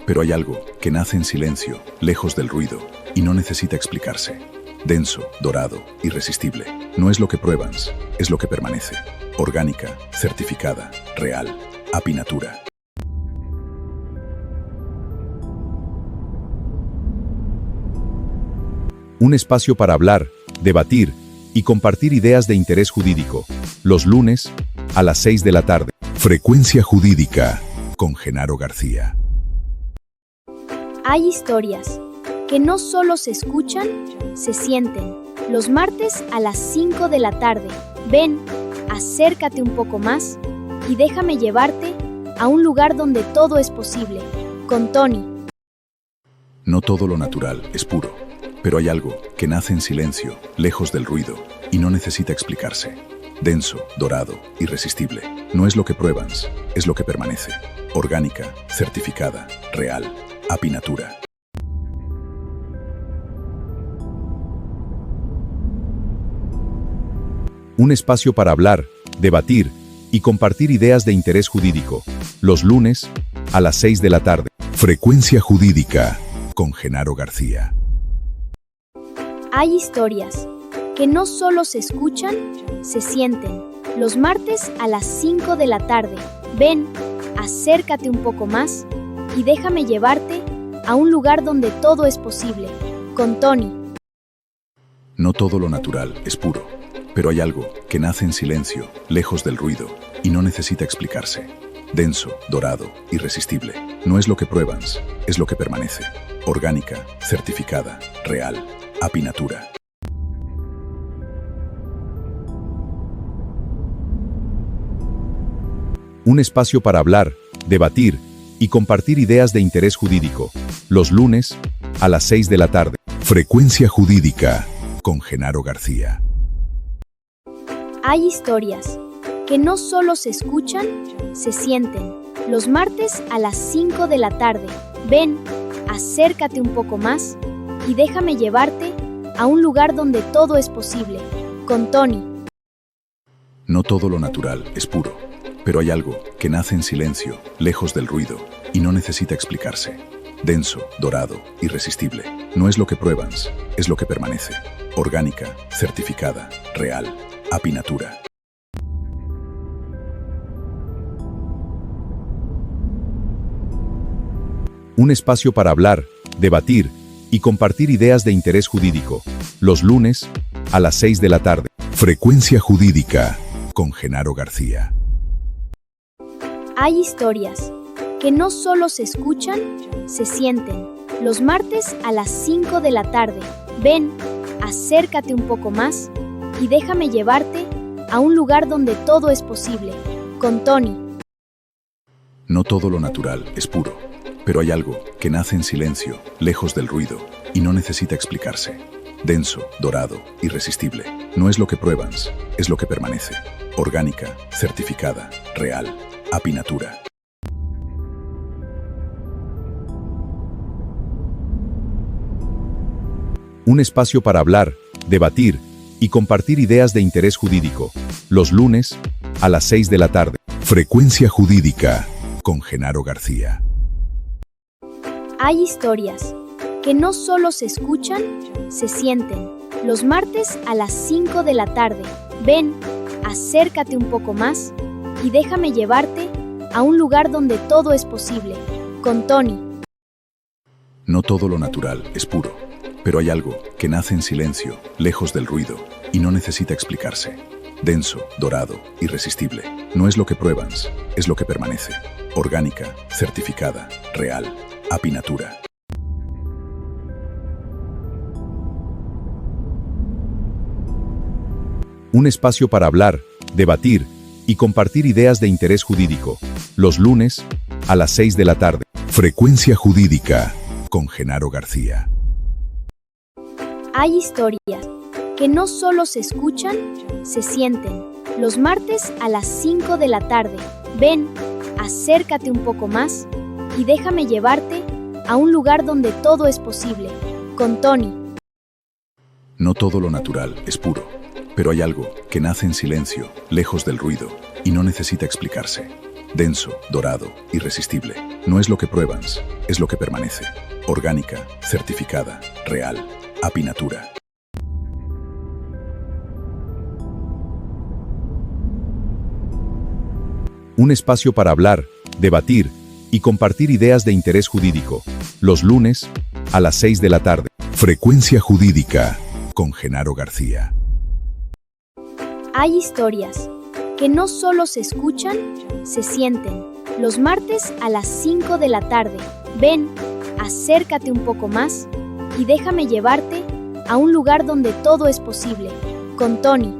Pero hay algo que nace en silencio, lejos del ruido, y no necesita explicarse. Denso, dorado, irresistible. No es lo que pruebas, es lo que permanece. Orgánica, certificada, real, Apinatura. Un espacio para hablar, debatir y compartir ideas de interés jurídico. Los lunes, a las 6 de la tarde. Frecuencia Jurídica, con Genaro García. Hay historias que no solo se escuchan, se sienten. Los martes a las 5 de la tarde. Ven, acércate un poco más y déjame llevarte a un lugar donde todo es posible. Con Tony. No todo lo natural es puro, pero hay algo que nace en silencio, lejos del ruido, y no necesita explicarse. Denso, dorado, irresistible. No es lo que pruebas, es lo que permanece. Orgánica, certificada, real, Apinatura. Un espacio para hablar, debatir y compartir ideas de interés jurídico. Los lunes, a las 6 de la tarde. Frecuencia Jurídica, con Genaro García. Hay historias que no solo se escuchan, se sienten. Los martes a las 5 de la tarde. Ven, acércate un poco más y déjame llevarte a un lugar donde todo es posible. Con Tony. No todo lo natural es puro, pero hay algo que nace en silencio, lejos del ruido, y no necesita explicarse. Denso, dorado, irresistible. No es lo que pruebas, es lo que permanece. Orgánica, certificada, real, Apinatura. Un espacio para hablar, debatir y compartir ideas de interés jurídico. Los lunes, a las 6 de la tarde. Frecuencia Jurídica, con Genaro García. Hay historias que no solo se escuchan, se sienten. Los martes a las 5 de la tarde. Ven, acércate un poco más y déjame llevarte a un lugar donde todo es posible. Con Tony. No todo lo natural es puro, pero hay algo que nace en silencio, lejos del ruido, y no necesita explicarse. Denso, dorado, irresistible. No es lo que pruebas, es lo que permanece. Orgánica, certificada, real, Apinatura. Un espacio para hablar, debatir y compartir ideas de interés jurídico. Los lunes, a las 6 de la tarde. Frecuencia Jurídica, con Genaro García. Hay historias que no solo se escuchan, se sienten. Los martes a las 5 de la tarde. Ven, acércate un poco más y déjame llevarte a un lugar donde todo es posible. Con Tony. No todo lo natural es puro, pero hay algo que nace en silencio, lejos del ruido, y no necesita explicarse. Denso, dorado, irresistible. No es lo que pruebas, es lo que permanece. Orgánica, certificada, real, Apinatura. Un espacio para hablar, debatir y compartir ideas de interés jurídico. Los lunes, a las 6 de la tarde. Frecuencia Jurídica, con Genaro García. Hay historias que no solo se escuchan, se sienten. Los martes a las 5 de la tarde. Ven, acércate un poco más y déjame llevarte a un lugar donde todo es posible. Con Tony. No todo lo natural es puro, pero hay algo que nace en silencio, lejos del ruido, y no necesita explicarse. Denso, dorado, irresistible. No es lo que pruebas, es lo que permanece. Orgánica, certificada, real, Apinatura. Un espacio para hablar, debatir y compartir ideas de interés jurídico. Los lunes, a las 6 de la tarde. Frecuencia Jurídica, con Genaro García. Hay historias que no solo se escuchan, se sienten. Los martes a las 5 de la tarde. Ven, acércate un poco más y déjame llevarte a un lugar donde todo es posible. Con Tony. No todo lo natural es puro, pero hay algo que nace en silencio, lejos del ruido, y no necesita explicarse. denso, dorado, irresistible. No es lo que pruebas, es lo que permanece. Orgánica, certificada, real, Apinatura. Un espacio para hablar, debatir y compartir ideas de interés jurídico. Los lunes, a las 6 de la tarde. Frecuencia Jurídica, con Genaro García. Hay historias que no solo se escuchan, se sienten. Los martes a las 5 de la tarde. Ven, acércate un poco más y déjame llevarte a un lugar donde todo es posible. Con Tony.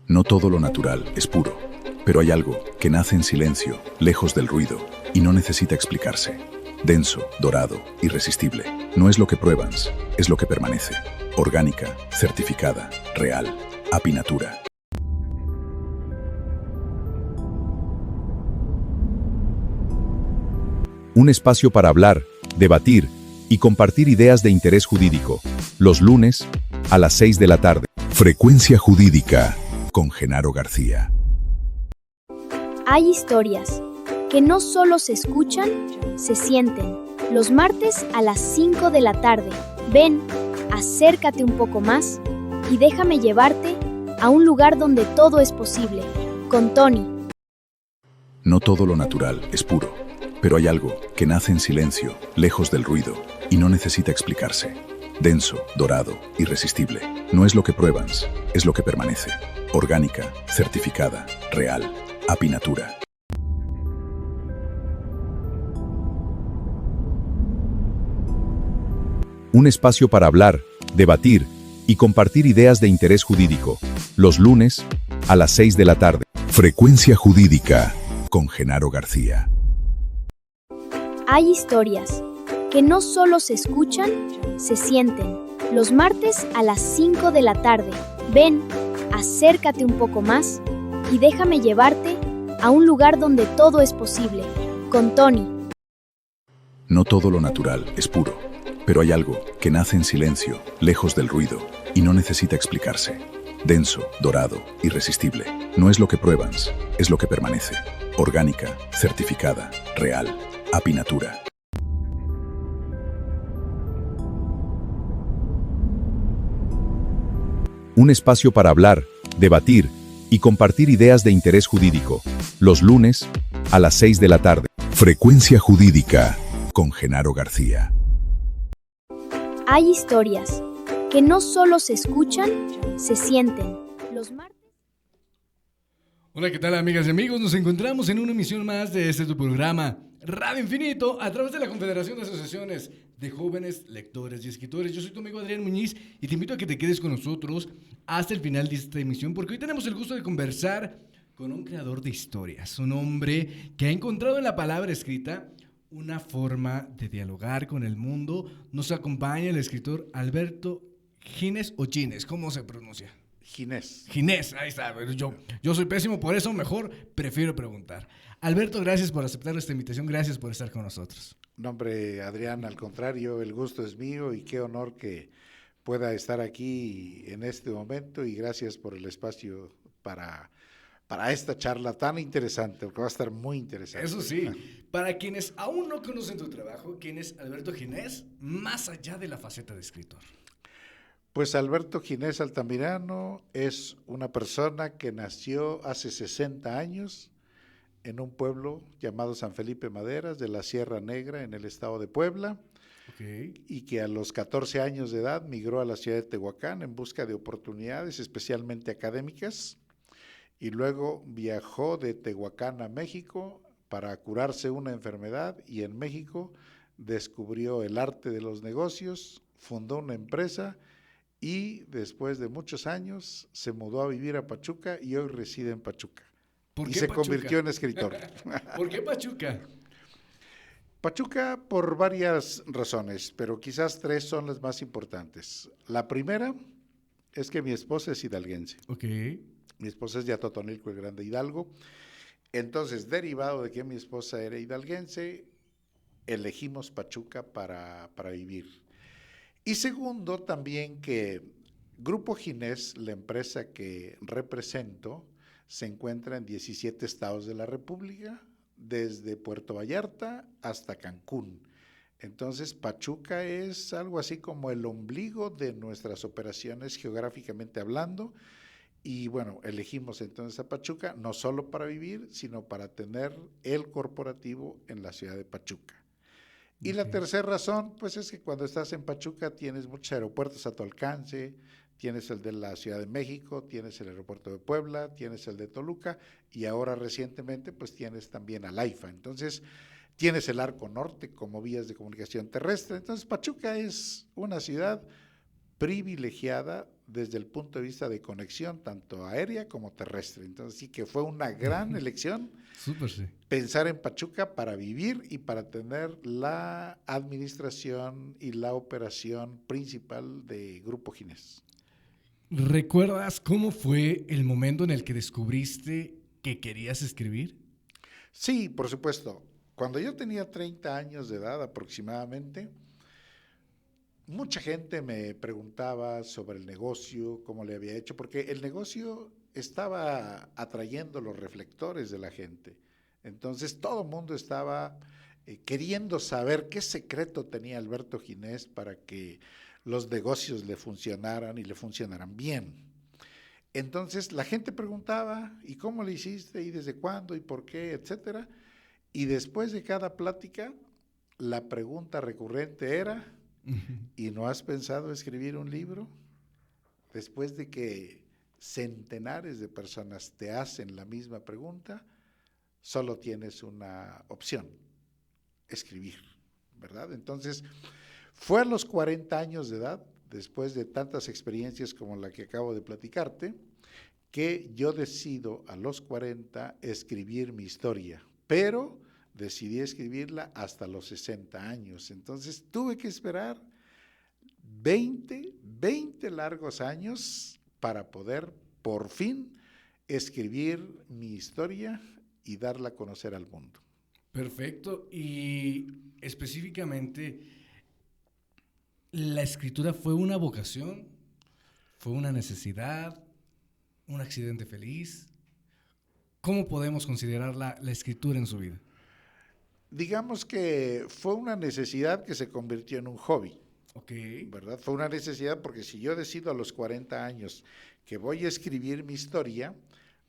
No todo lo natural es puro, pero hay algo que nace en silencio, lejos del ruido, y no necesita explicarse. Denso, dorado, irresistible. No es lo que pruebas, es lo que permanece. Orgánica, certificada, real, Apinatura. Un espacio para hablar, debatir y compartir ideas de interés jurídico. Los lunes, a las 6 de la tarde. Frecuencia Jurídica, con Genaro García. Hay historias que no solo se escuchan, se sienten. Los martes a las 5 de la tarde. Ven, acércate un poco más y déjame llevarte a un lugar donde todo es posible. Con Tony. No todo lo natural es puro, pero hay algo que nace en silencio, lejos del ruido, y no necesita explicarse. Denso, dorado, irresistible. No es lo que pruebas, es lo que permanece. Orgánica, certificada, real, Apinatura. Un espacio para hablar, debatir y compartir ideas de interés jurídico. Los lunes, a las 6 de la tarde. Frecuencia Jurídica, con Genaro García. Hay historias que no solo se escuchan, se sienten. Los martes a las 5 de la tarde. Ven, acércate un poco más y déjame llevarte a un lugar donde todo es posible. Con Tony. No todo lo natural es puro, pero hay algo que nace en silencio, lejos del ruido, y no necesita explicarse. Denso, dorado, irresistible. No es lo que pruebas, es lo que permanece. Orgánica, certificada, real, Apinatura. Un espacio para hablar, debatir y compartir ideas de interés jurídico. Los lunes, a las 6 de la tarde. Frecuencia Jurídica, con Genaro García. Hay historias que no solo se escuchan, se sienten. Los martes. Hola, ¿qué tal, amigas y amigos? Nos encontramos en una emisión más de tu programa Radio Infinito a través de la Confederación de Asociaciones de Jóvenes Lectores y Escritores. Yo soy tu amigo Adrián Muñiz y te invito a que te quedes con nosotros hasta el final de esta emisión, porque hoy tenemos el gusto de conversar con un creador de historias, un hombre que ha encontrado en la palabra escrita una forma de dialogar con el mundo. Nos acompaña el escritor Alberto Ginés o Ginés, ¿cómo se pronuncia? Ginés. Ginés, ahí está. Yo soy pésimo, por eso mejor prefiero preguntar. Alberto, gracias por aceptar esta invitación, gracias por estar con nosotros. No, hombre, Adrián, al contrario, el gusto es mío y qué honor que pueda estar aquí en este momento, y gracias por el espacio para esta charla tan interesante, porque va a estar muy interesante. Eso sí, para quienes aún no conocen tu trabajo, ¿quién es Alberto Ginés, más allá de la faceta de escritor? Pues Alberto Ginés Altamirano es una persona que nació hace 60 años en un pueblo llamado San Felipe Maderas, de la Sierra Negra, en el estado de Puebla, y que a los 14 años de edad migró a la ciudad de Tehuacán en busca de oportunidades, especialmente académicas, y luego viajó de Tehuacán a México para curarse una enfermedad, y en México descubrió el arte de los negocios, fundó una empresa y después de muchos años se mudó a vivir a Pachuca y hoy reside en Pachuca. ¿Por Y qué se Pachuca? convirtió en escritor. ¿Por qué Pachuca? Pachuca por varias razones, pero quizás 3 son las más importantes. La primera es que mi esposa es hidalguense. Ok. Mi esposa es de Atotonilco, el Grande Hidalgo. Entonces, derivado de que mi esposa era hidalguense, elegimos Pachuca para vivir. Y segundo, también que Grupo Ginés, la empresa que represento, se encuentra en 17 estados de la República, desde Puerto Vallarta hasta Cancún. Entonces, Pachuca es algo así como el ombligo de nuestras operaciones geográficamente hablando. Y bueno, elegimos entonces a Pachuca no solo para vivir, sino para tener el corporativo en la ciudad de Pachuca. Y la tercera razón, pues es que cuando estás en Pachuca tienes muchos aeropuertos a tu alcance, tienes el de la Ciudad de México, tienes el aeropuerto de Puebla, tienes el de Toluca y ahora recientemente pues tienes también al AIFA. Entonces tienes el Arco Norte como vías de comunicación terrestre. Entonces Pachuca es una ciudad privilegiada desde el punto de vista de conexión, tanto aérea como terrestre. Entonces sí que fue una gran elección. Súper, sí. Pensar en Pachuca para vivir y para tener la administración y la operación principal de Grupo Ginés. ¿Recuerdas cómo fue el momento en el que descubriste que querías escribir? Sí, por supuesto. Cuando yo tenía 30 años de edad aproximadamente, mucha gente me preguntaba sobre el negocio, cómo le había hecho, porque el negocio estaba atrayendo los reflectores de la gente. Entonces todo el mundo estaba queriendo saber qué secreto tenía Alberto Ginés para que los negocios le funcionaran y le funcionaran bien. Entonces la gente preguntaba, ¿y cómo le hiciste? ¿Y desde cuándo? ¿Y por qué? Etcétera. Y después de cada plática, la pregunta recurrente era, ¿y no has pensado escribir un libro? Después de que centenares de personas te hacen la misma pregunta, solo tienes una opción, escribir, ¿verdad? Entonces, fue a los 40 años de edad, después de tantas experiencias como la que acabo de platicarte, que yo decido a los 40 escribir mi historia, pero decidí escribirla hasta los 60 años. Entonces, tuve que esperar 20 largos años para poder, por fin, escribir mi historia y darla a conocer al mundo. Perfecto. Y específicamente, ¿la escritura fue una vocación? ¿Fue una necesidad? ¿Un accidente feliz? ¿Cómo podemos considerar la escritura en su vida? Digamos que fue una necesidad que se convirtió en un hobby. Ok. ¿Verdad? Fue una necesidad porque si yo decido a los 40 años que voy a escribir mi historia,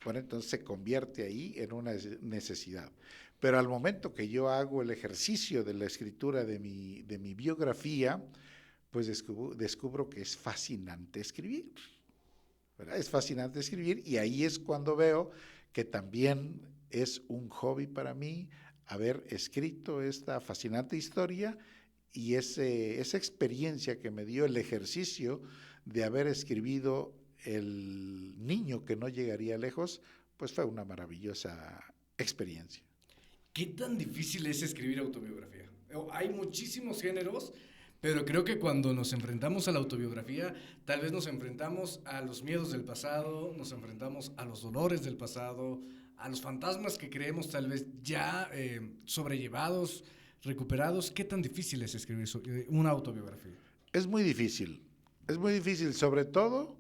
bueno, entonces se convierte ahí en una necesidad. Pero al momento que yo hago el ejercicio de la escritura de mi biografía, pues descubro que es fascinante escribir, ¿verdad? Es fascinante escribir y ahí es cuando veo que también es un hobby para mí haber escrito esta fascinante historia y esa experiencia que me dio el ejercicio de haber escribido El niño que no llegaría lejos, pues fue una maravillosa experiencia. ¿Qué tan difícil es escribir autobiografía? Hay muchísimos géneros, pero creo que cuando nos enfrentamos a la autobiografía, tal vez nos enfrentamos a los miedos del pasado, nos enfrentamos a los dolores del pasado, a los fantasmas que creemos tal vez ya sobrellevados, recuperados. ¿Qué tan difícil es escribir una autobiografía? Es muy difícil, sobre todo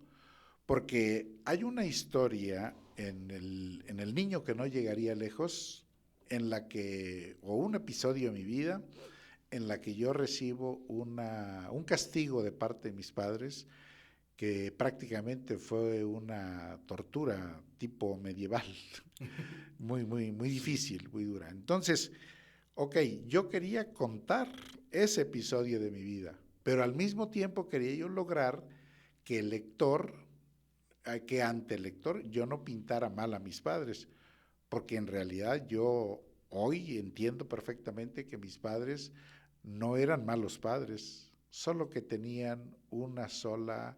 porque hay una historia en el niño que no llegaría lejos, en la que, o un episodio de mi vida, en la que yo recibo un castigo de parte de mis padres, que prácticamente fue una tortura tipo medieval, muy difícil, muy dura. Entonces, ok, yo quería contar ese episodio de mi vida, pero al mismo tiempo quería yo lograr que el lector, que ante el lector yo no pintara mal a mis padres, porque en realidad yo hoy entiendo perfectamente que mis padres no eran malos padres, solo que tenían un solo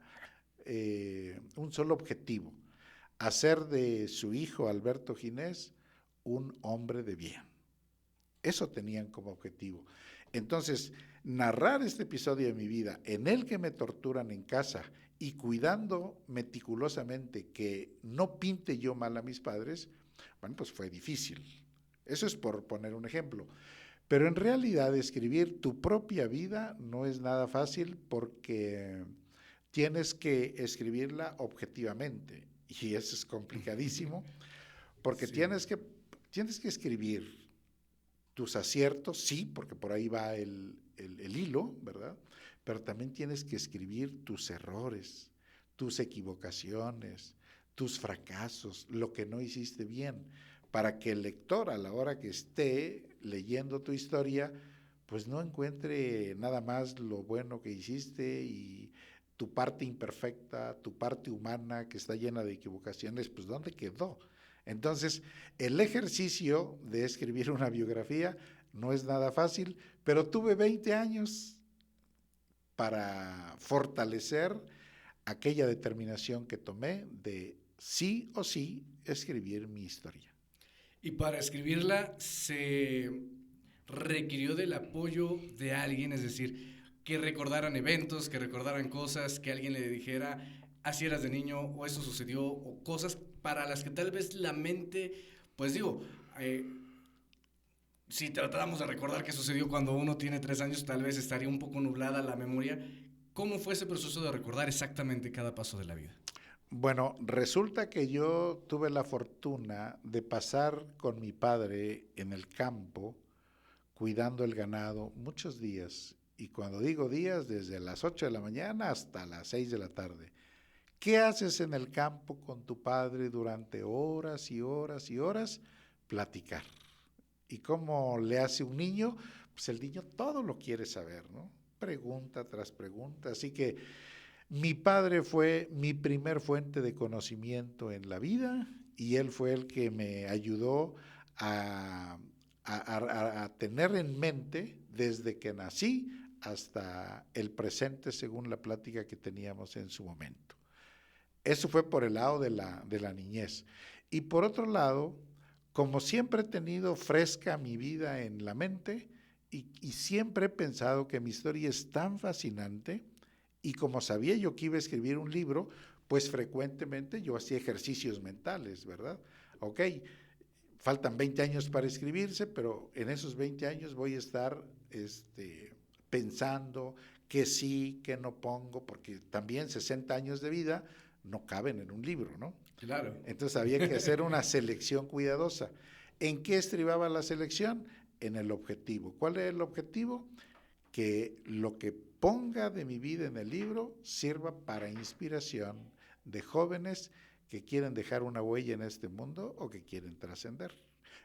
objetivo, hacer de su hijo Alberto Ginés un hombre de bien. Eso tenían como objetivo. Entonces, narrar este episodio de mi vida en el que me torturan en casa y cuidando meticulosamente que no pinte yo mal a mis padres, bueno, pues fue difícil. Eso es por poner un ejemplo. Pero en realidad escribir tu propia vida no es nada fácil porque tienes que escribirla objetivamente. y eso es complicadísimo, porque Sí. tienes que escribir tus aciertos, sí, porque por ahí va el hilo, ¿verdad? Pero también tienes que escribir tus errores, tus equivocaciones, tus fracasos, lo que no hiciste bien, para que el lector a la hora que esté leyendo tu historia, pues no encuentre nada más lo bueno que hiciste y tu parte imperfecta, tu parte humana que está llena de equivocaciones, pues ¿dónde quedó? Entonces, el ejercicio de escribir una biografía no es nada fácil, pero tuve 20 años para fortalecer aquella determinación que tomé de sí o sí escribir mi historia. Y para escribirla se requirió del apoyo de alguien, es decir, que recordaran eventos, que recordaran cosas, que alguien le dijera, así eras de niño, o eso sucedió, o cosas para las que tal vez la mente, pues digo, si tratáramos de recordar qué sucedió cuando uno tiene 3 años, tal vez estaría un poco nublada la memoria. ¿Cómo fue ese proceso de recordar exactamente cada paso de la vida? Bueno, resulta que yo tuve la fortuna de pasar con mi padre en el campo cuidando el ganado muchos días. Y cuando digo días, desde las 8 de la mañana hasta las 6 de la tarde. ¿Qué haces en el campo con tu padre durante horas y horas y horas? Platicar. ¿Y cómo le hace un niño? Pues el niño todo lo quiere saber, ¿no? Pregunta tras pregunta. Así que mi padre fue mi primer fuente de conocimiento en la vida y él fue el que me ayudó a tener en mente desde que nací hasta el presente según la plática que teníamos en su momento. Eso fue por el lado de la niñez. Y por otro lado, como siempre he tenido fresca mi vida en la mente y siempre he pensado que mi historia es tan fascinante y como sabía yo que iba a escribir un libro, pues frecuentemente yo hacía ejercicios mentales, ¿verdad? Ok, faltan 20 años para escribirse, pero en esos 20 años voy a estar pensando que sí, que no pongo, porque también 60 años de vida no caben en un libro, ¿no? Claro. Entonces había que hacer una selección cuidadosa. ¿En qué estribaba la selección? En el objetivo. ¿Cuál es el objetivo? Que lo que ponga de mi vida en el libro sirva para inspiración de jóvenes que quieren dejar una huella en este mundo o que quieren trascender.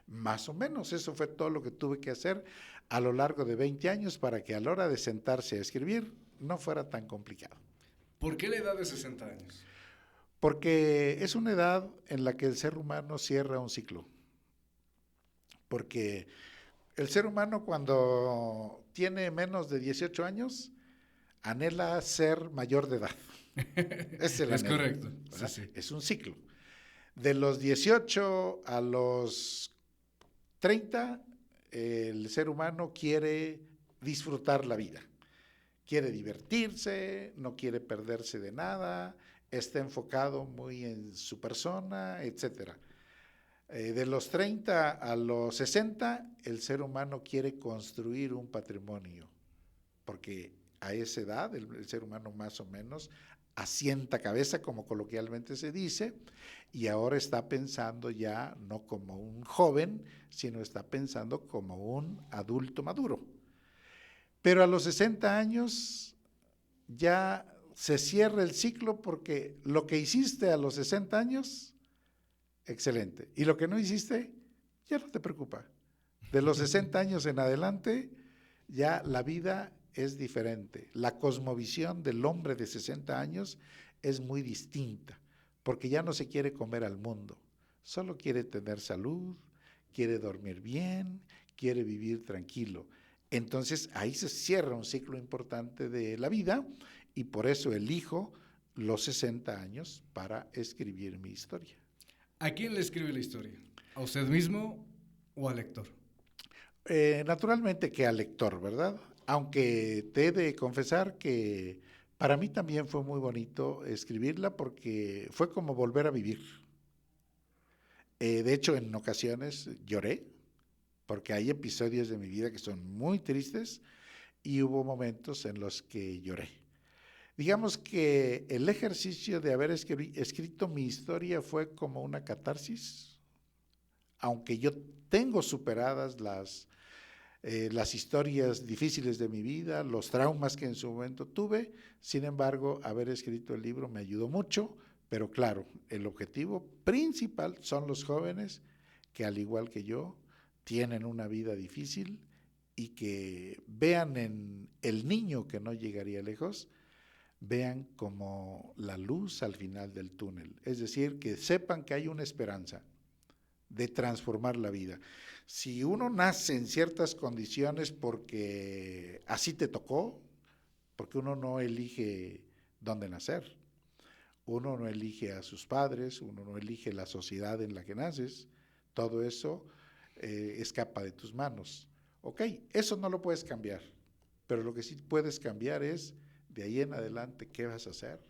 Más o menos eso fue todo lo que tuve que hacer a lo largo de 20 años para que a la hora de sentarse a escribir no fuera tan complicado. ¿Por qué la edad de 60 años? Porque es una edad en la que el ser humano cierra un ciclo. Porque el ser humano cuando tiene menos de 18 años anhela ser mayor de edad. Es el Es anhelo, correcto. Sí, ¿verdad? sí. Es un ciclo. De los 18 a los 30, el ser humano quiere disfrutar la vida. Quiere divertirse, no quiere perderse de nada, está enfocado muy en su persona, etcétera. De los 30 a los 60, el ser humano quiere construir un patrimonio, porque a esa edad el ser humano más o menos asienta cabeza, como coloquialmente se dice, y ahora está pensando ya no como un joven, sino está pensando como un adulto maduro. Pero a los 60 años ya se cierra el ciclo porque lo que hiciste a los 60 años, excelente. Y lo que no hiciste, ya no te preocupa. De los 60 años en adelante, ya la vida es diferente. La cosmovisión del hombre de 60 años es muy distinta, porque ya no se quiere comer al mundo, solo quiere tener salud, quiere dormir bien, quiere vivir tranquilo. Entonces ahí se cierra un ciclo importante de la vida y por eso elijo los 60 años para escribir mi historia. ¿A quién le escribe la historia? ¿A usted mismo o al lector? Naturalmente que al lector, ¿verdad? Aunque te he de confesar que para mí también fue muy bonito escribirla porque fue como volver a vivir. De hecho, en ocasiones lloré, porque hay episodios de mi vida que son muy tristes y hubo momentos en los que lloré. Digamos que el ejercicio de haber escrito mi historia fue como una catarsis, aunque yo tengo superadas las historias difíciles de mi vida, los traumas que en su momento tuve. Sin embargo, haber escrito el libro me ayudó mucho, pero claro, el objetivo principal son los jóvenes que, al igual que yo, tienen una vida difícil y que vean en el niño que no llegaría lejos, vean como la luz al final del túnel. Es decir, que sepan que hay una esperanza de transformar la vida. Si uno nace en ciertas condiciones porque así te tocó, porque uno no elige dónde nacer, uno no elige a sus padres, uno no elige la sociedad en la que naces, todo eso escapa de tus manos. Ok, eso no lo puedes cambiar, pero lo que sí puedes cambiar es, de ahí en adelante, qué vas a hacer,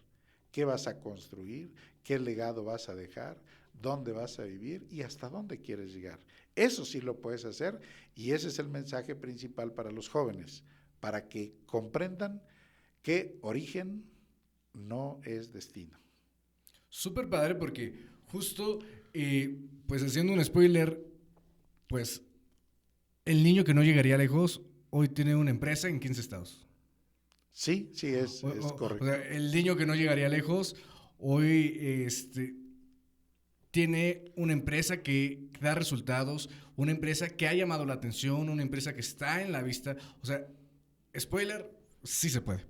qué vas a construir, qué legado vas a dejar, dónde vas a vivir y hasta dónde quieres llegar. Eso sí lo puedes hacer y ese es el mensaje principal para los jóvenes, para que comprendan que origen no es destino. Súper padre porque justo, pues haciendo un spoiler, pues el niño que no llegaría lejos hoy tiene una empresa en 15 estados. Sí, sí, es correcto. O sea, el niño que no llegaría lejos hoy tiene una empresa que da resultados, una empresa que ha llamado la atención, una empresa que está en la vista. O sea, spoiler, sí se puede.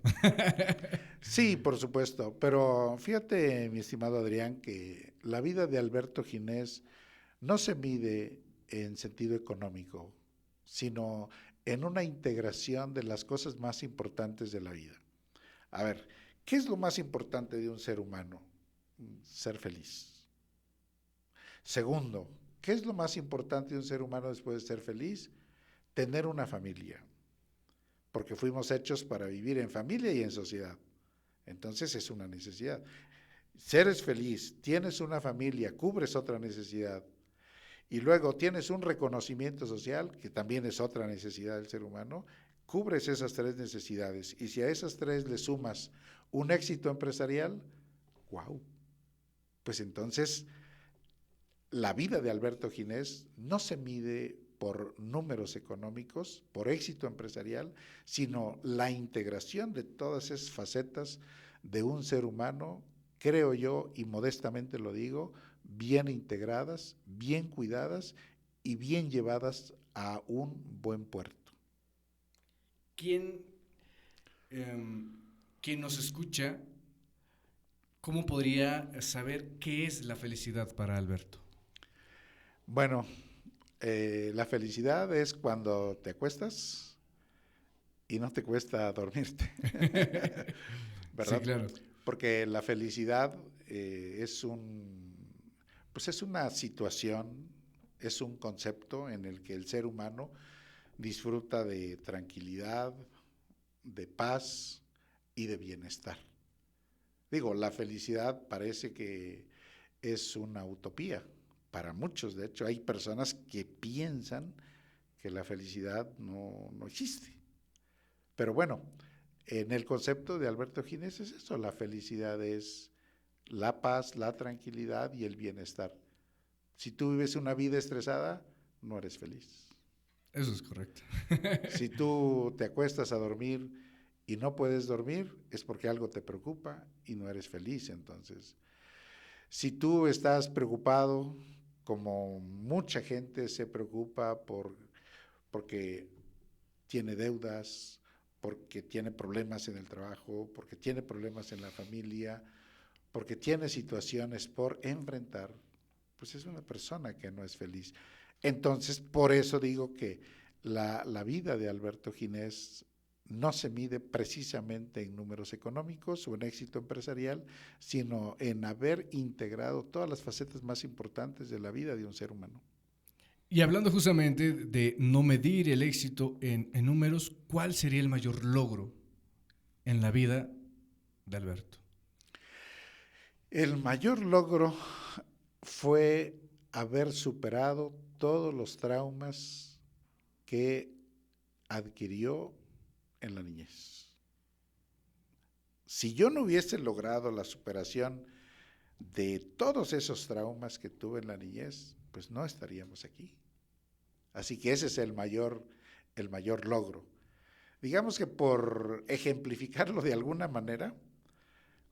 Sí, por supuesto, pero fíjate, mi estimado Adrián, que la vida de Alberto Ginés no se mide en sentido económico, sino en una integración de las cosas más importantes de la vida. A ver, ¿qué es lo más importante de un ser humano? Ser feliz. Segundo, ¿qué es lo más importante de un ser humano después de ser feliz? Tener una familia, porque fuimos hechos para vivir en familia y en sociedad. Entonces es una necesidad. Seres feliz, tienes una familia, cubres otra necesidad. Y luego tienes un reconocimiento social, que también es otra necesidad del ser humano, cubres esas tres necesidades. Y si a esas tres le sumas un éxito empresarial, wow, pues entonces la vida de Alberto Ginés no se mide por números económicos, por éxito empresarial, sino la integración de todas esas facetas de un ser humano, creo yo, y modestamente lo digo, bien integradas, bien cuidadas y bien llevadas a un buen puerto. ¿Quién, quien nos escucha, cómo podría saber qué es la felicidad para Alberto? Bueno, la felicidad es cuando te acuestas y no te cuesta dormirte, Sí, ¿verdad? claro. Porque la felicidad pues es una situación, es un concepto en el que el ser humano disfruta de tranquilidad, de paz y de bienestar. Digo, la felicidad parece que es una utopía para muchos. De hecho, hay personas que piensan que la felicidad no existe. Pero bueno, en el concepto de Alberto Ginés es eso, la felicidad es la paz, la tranquilidad y el bienestar. Si tú vives una vida estresada, no eres feliz. Eso es correcto. Si tú te acuestas a dormir y no puedes dormir, es porque algo te preocupa y no eres feliz. Entonces, si tú estás preocupado, como mucha gente se preocupa porque tiene deudas, porque tiene problemas en el trabajo, porque tiene problemas en la familia, porque tiene situaciones por enfrentar, pues es una persona que no es feliz. Entonces, por eso digo que la vida de Alberto Ginés no se mide precisamente en números económicos o en éxito empresarial, sino en haber integrado todas las facetas más importantes de la vida de un ser humano. Y hablando justamente de no medir el éxito en números, ¿cuál sería el mayor logro en la vida de Alberto? El mayor logro fue haber superado todos los traumas que adquirió en la niñez. Si yo no hubiese logrado la superación de todos esos traumas que tuve en la niñez, pues no estaríamos aquí. Así que ese es el mayor logro. Digamos que por ejemplificarlo de alguna manera,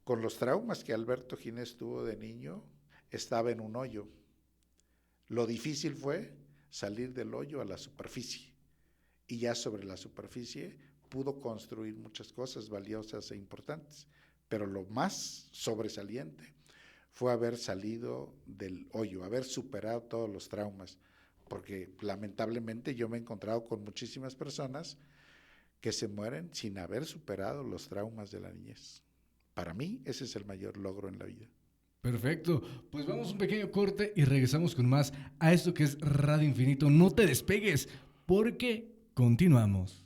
con los traumas que Alberto Ginés tuvo de niño, estaba en un hoyo. Lo difícil fue salir del hoyo a la superficie, y ya sobre la superficie pudo construir muchas cosas valiosas e importantes, pero lo más sobresaliente fue haber salido del hoyo, haber superado todos los traumas, porque lamentablemente yo me he encontrado con muchísimas personas que se mueren sin haber superado los traumas de la niñez. Para mí ese es el mayor logro en la vida. Perfecto, pues vamos a un pequeño corte y regresamos con más a esto que es Radio Infinito. No te despegues, porque continuamos.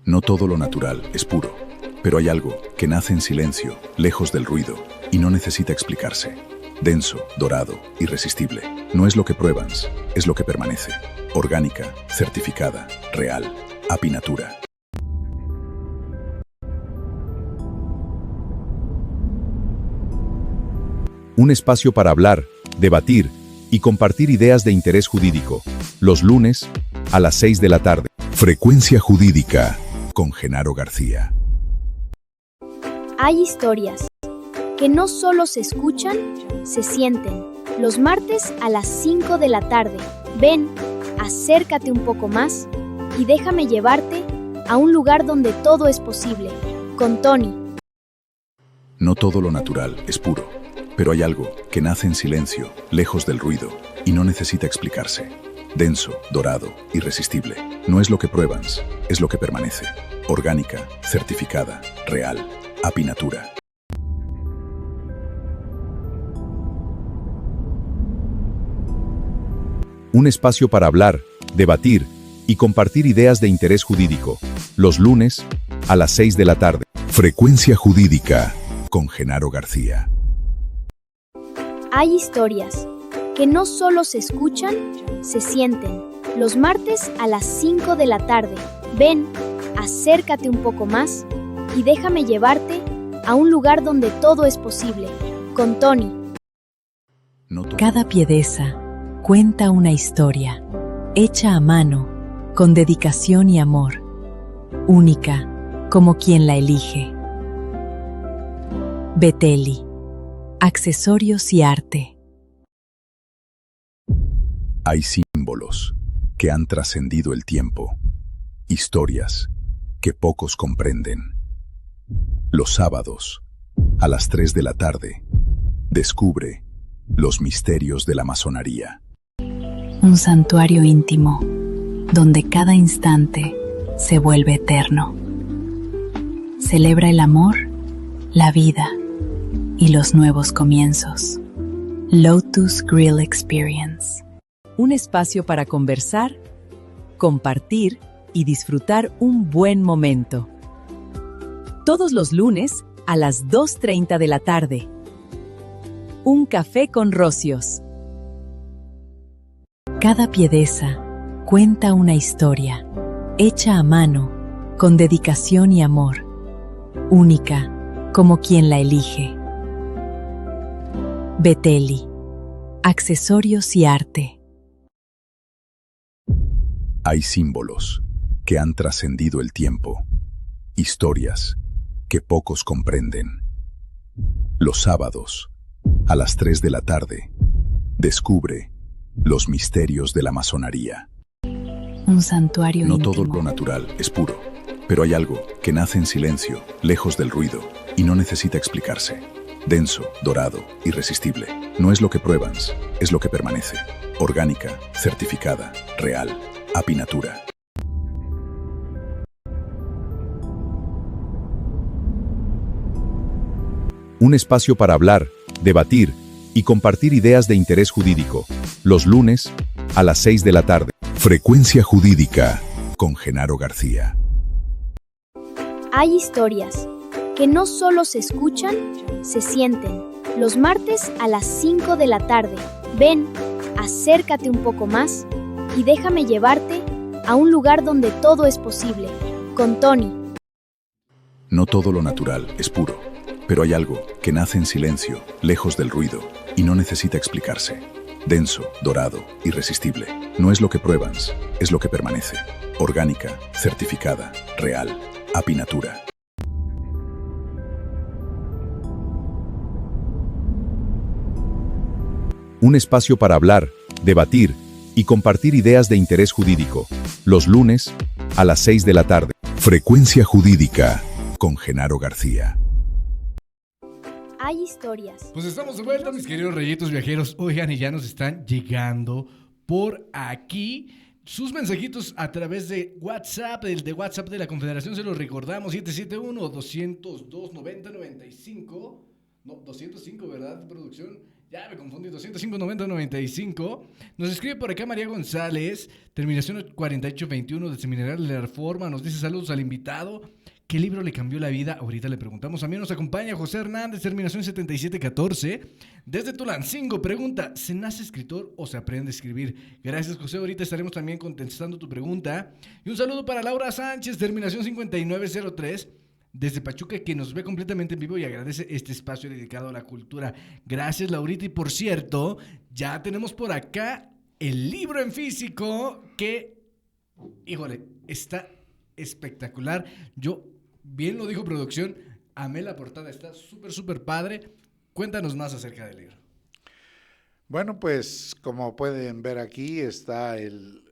No todo lo natural es puro, pero hay algo que nace en silencio, lejos del ruido, y no necesita explicarse. Denso, dorado, irresistible. No es lo que pruebas, es lo que permanece. Orgánica, certificada, real, Apinatura. Un espacio para hablar, debatir y compartir ideas de interés jurídico. Los lunes, a las 6 de la tarde. Frecuencia Jurídica, con Genaro García. Hay historias que no solo se escuchan, se sienten. Los martes a las 5 de la tarde. Ven, acércate un poco más y déjame llevarte a un lugar donde todo es posible. Con Tony. No todo lo natural es puro, pero hay algo que nace en silencio, lejos del ruido, y no necesita explicarse. Denso, dorado, irresistible. No es lo que pruebas, es lo que permanece. Orgánica, certificada, real, Apinatura. Un espacio para hablar, debatir y compartir ideas de interés jurídico. Los lunes, a las 6 de la tarde. Frecuencia Jurídica, con Genaro García. Hay historias que no solo se escuchan, se sienten. Los martes a las 5 de la tarde. Ven, acércate un poco más y déjame llevarte a un lugar donde todo es posible. Con Tony. Cada piedeza cuenta una historia, hecha a mano, con dedicación y amor, única como quien la elige. Betelli, accesorios y arte. Hay símbolos que han trascendido el tiempo, historias que pocos comprenden. Los sábados, a las 3 de la tarde, descubre los misterios de la masonería. Un santuario íntimo, donde cada instante se vuelve eterno. Celebra el amor, la vida y los nuevos comienzos. Lotus Grill Experience. Un espacio para conversar, compartir y disfrutar un buen momento. Todos los lunes a las 2:30 de la tarde. Un café con rocios. Cada piedeza cuenta una historia, hecha a mano, con dedicación y amor, única como quien la elige. Betelli, accesorios y arte. Hay símbolos que han trascendido el tiempo, historias que pocos comprenden. Los sábados, a las 3 de la tarde, descubre los misterios de la masonería. Un santuario No íntimo. todo lo natural es puro, pero hay algo que nace en silencio, lejos del ruido, y no necesita explicarse. Denso, dorado, irresistible. No es lo que pruebas, es lo que permanece. Orgánica, certificada, real, Apinatura. Un espacio para hablar, debatir y compartir ideas de interés jurídico. Los lunes, a las 6 de la tarde. Frecuencia Jurídica, con Genaro García. Hay historias que no solo se escuchan, se sienten. Los martes a las 5 de la tarde. Ven, acércate un poco más y déjame llevarte a un lugar donde todo es posible. Con Tony. No todo lo natural es puro, pero hay algo que nace en silencio, lejos del ruido, y no necesita explicarse. Denso, dorado, irresistible. No es lo que pruebas, es lo que permanece. Orgánica, certificada, real, Apinatura. Un espacio para hablar, debatir y compartir ideas de interés jurídico. Los lunes, a las 6 de la tarde. Frecuencia Jurídica, con Genaro García. Hay historias. Pues estamos de vuelta, mis queridos rayitos viajeros. Oigan, y ya nos están llegando por aquí sus mensajitos a través de WhatsApp, el de WhatsApp de la Confederación, se los recordamos, 771-202-9095. No, 205, ¿verdad, producción? Ya me confundí, 205-9095. Nos escribe por acá María González, terminación 4821 de Seminario de la Reforma. Nos dice saludos al invitado. ¿Qué libro le cambió la vida? Ahorita le preguntamos. También nos acompaña José Hernández, terminación 7714. Desde Tulancingo, pregunta, ¿se nace escritor o se aprende a escribir? Gracias, José. Ahorita estaremos también contestando tu pregunta. Y un saludo para Laura Sánchez, terminación 5903. Desde Pachuca, que nos ve completamente en vivo y agradece este espacio dedicado a la cultura. Gracias, Laurita. Y por cierto, ya tenemos por acá el libro en físico que, híjole, está espectacular. Yo, bien lo dijo producción, amé la portada, está súper padre. Cuéntanos más acerca del libro. Bueno, pues como pueden ver aquí está el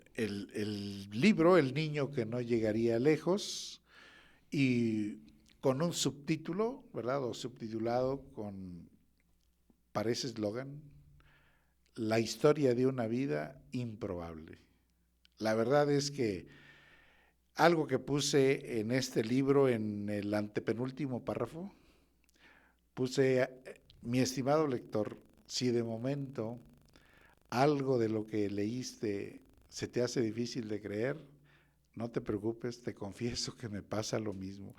libro, El niño que no llegaría lejos, y con un subtítulo, ¿verdad? O subtitulado con, parece eslogan, La historia de una vida improbable. La verdad es que algo que puse en este libro, en el antepenúltimo párrafo, puse, mi estimado lector, si de momento algo de lo que leíste se te hace difícil de creer, no te preocupes, te confieso que me pasa lo mismo.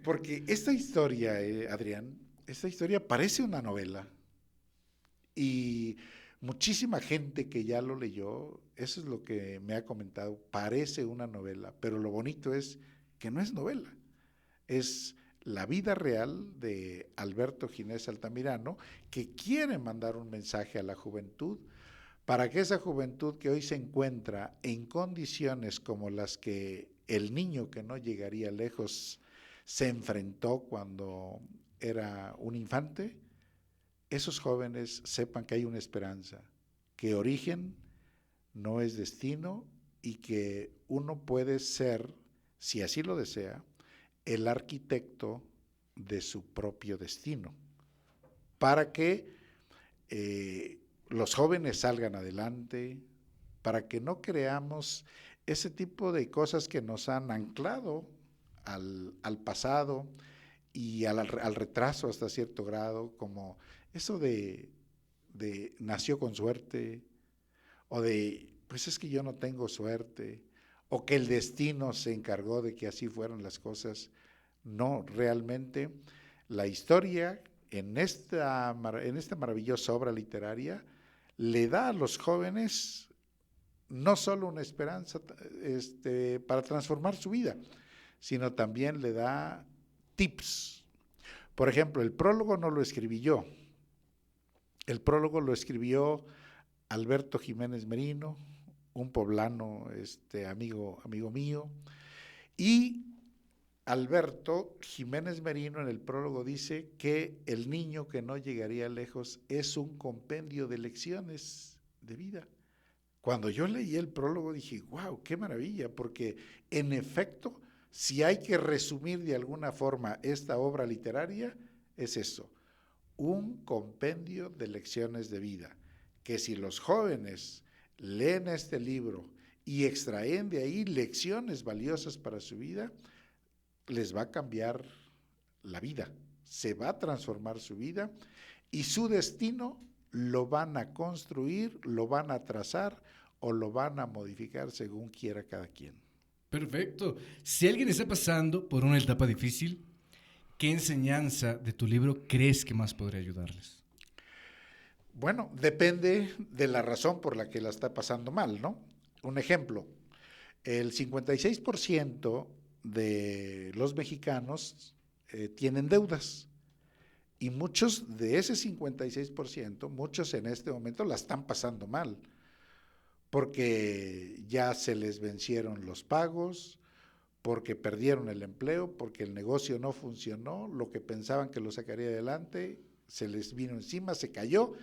Porque esta historia, Adrián, esta historia parece una novela. Y muchísima gente que ya lo leyó, eso es lo que me ha comentado, parece una novela, pero lo bonito es que no es novela, es la vida real de Alberto Ginés Altamirano, que quiere mandar un mensaje a la juventud, para que esa juventud que hoy se encuentra en condiciones como las que el niño que no llegaría lejos se enfrentó cuando era un infante, esos jóvenes sepan que hay una esperanza, que origen no es destino y que uno puede ser, si así lo desea, el arquitecto de su propio destino, para que los jóvenes salgan adelante, para que no creamos ese tipo de cosas que nos han anclado al pasado y al retraso hasta cierto grado, como eso de nació con suerte, o de pues es que yo no tengo suerte, o que el destino se encargó de que así fueran las cosas. No, realmente la historia en esta maravillosa obra literaria le da a los jóvenes no solo una esperanza para transformar su vida, sino también le da tips. Por ejemplo, el prólogo no lo escribí yo, el prólogo lo escribió Alberto Jiménez Merino, un poblano amigo mío, y Alberto Jiménez Merino en el prólogo dice que el niño que no llegaría lejos es un compendio de lecciones de vida. Cuando yo leí el prólogo dije, wow, qué maravilla, porque en efecto, si hay que resumir de alguna forma esta obra literaria, es eso, un compendio de lecciones de vida, que si los jóvenes leen este libro y extraen de ahí lecciones valiosas para su vida, les va a cambiar la vida, se va a transformar su vida y su destino lo van a construir, lo van a trazar o lo van a modificar según quiera cada quien. Perfecto. Si alguien está pasando por una etapa difícil, ¿qué enseñanza de tu libro crees que más podría ayudarles? Bueno, depende de la razón por la que la está pasando mal, ¿no? Un ejemplo, el 56% de los mexicanos tienen deudas. Y muchos de ese 56%, muchos en este momento la están pasando mal, porque ya se les vencieron los pagos, porque perdieron el empleo, porque el negocio no funcionó, lo que pensaban que lo sacaría adelante, se les vino encima, se cayó,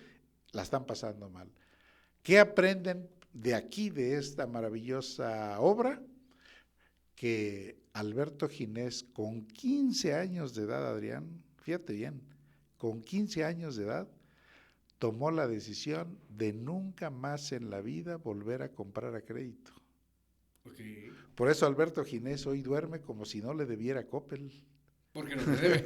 la están pasando mal. ¿Qué aprenden de aquí, de esta maravillosa obra? Que Alberto Ginés, con 15 años de edad, Adrián, fíjate bien, con 15 años de edad, tomó la decisión de nunca más en la vida volver a comprar a crédito. Okay. Por eso Alberto Ginés hoy duerme como si no le debiera a Coppel. Porque no le debe.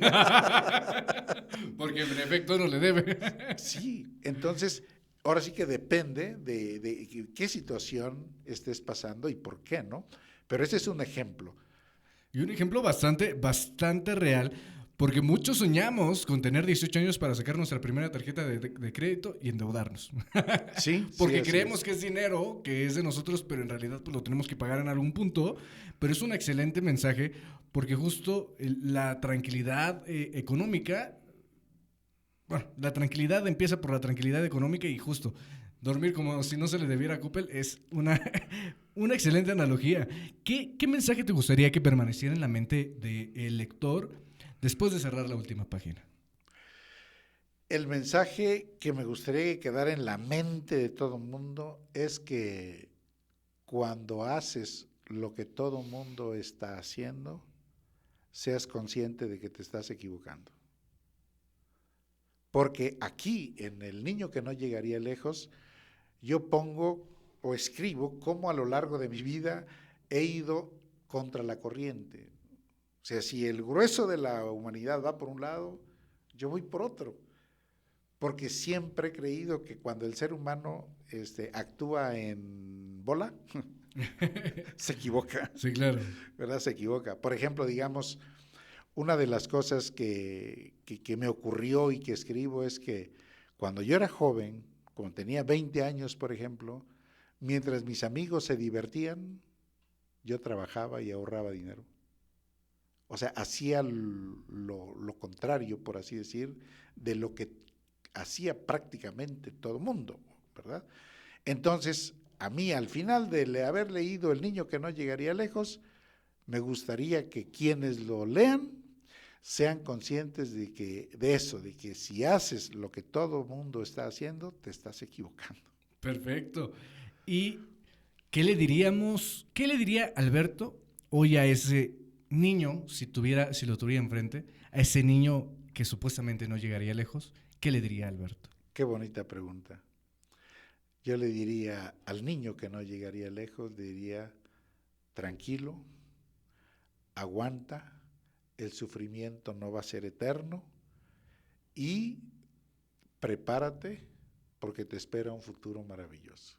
Porque en efecto no le debe. Sí, entonces, ahora sí que depende de qué situación estés pasando y por qué, ¿no? Pero ese es un ejemplo. Y un ejemplo bastante real, porque muchos soñamos con tener 18 años para sacar nuestra primera tarjeta de crédito y endeudarnos. Sí. Porque sí, creemos que es dinero, que es de nosotros, pero en realidad pues, lo tenemos que pagar en algún punto. Pero es un excelente mensaje, porque justo la tranquilidad económica, bueno, la tranquilidad empieza por la tranquilidad económica y justo dormir como si no se le debiera a Coppel es una excelente analogía. ¿Qué mensaje te gustaría que permaneciera en la mente del lector después de cerrar la última página? El mensaje que me gustaría que quedara en la mente de todo el mundo es que cuando haces lo que todo el mundo está haciendo, seas consciente de que te estás equivocando. Porque aquí, en El niño que no llegaría lejos, yo pongo o escribo cómo a lo largo de mi vida he ido contra la corriente. O sea, si el grueso de la humanidad va por un lado, yo voy por otro. Porque siempre he creído que cuando el ser humano actúa en bola, se equivoca. Sí, claro. ¿Verdad? Se equivoca. Por ejemplo, digamos, una de las cosas que me ocurrió y que escribo es que cuando yo era joven, cuando tenía 20 años, por ejemplo, mientras mis amigos se divertían, yo trabajaba y ahorraba dinero. O sea, hacía lo contrario, por así decir, de lo que hacía prácticamente todo el mundo, ¿verdad? Entonces, a mí, al final de haber leído El niño que no llegaría lejos, me gustaría que quienes lo lean sean conscientes de que si haces lo que todo el mundo está haciendo, te estás equivocando. Perfecto. ¿Y qué le diría Alberto hoy a ese niño, si lo tuviera enfrente, a ese niño que supuestamente no llegaría lejos? ¿Qué le diría Alberto? Qué bonita pregunta. Yo le diría al niño que no llegaría lejos, le diría, tranquilo, aguanta, el sufrimiento no va a ser eterno y prepárate porque te espera un futuro maravilloso.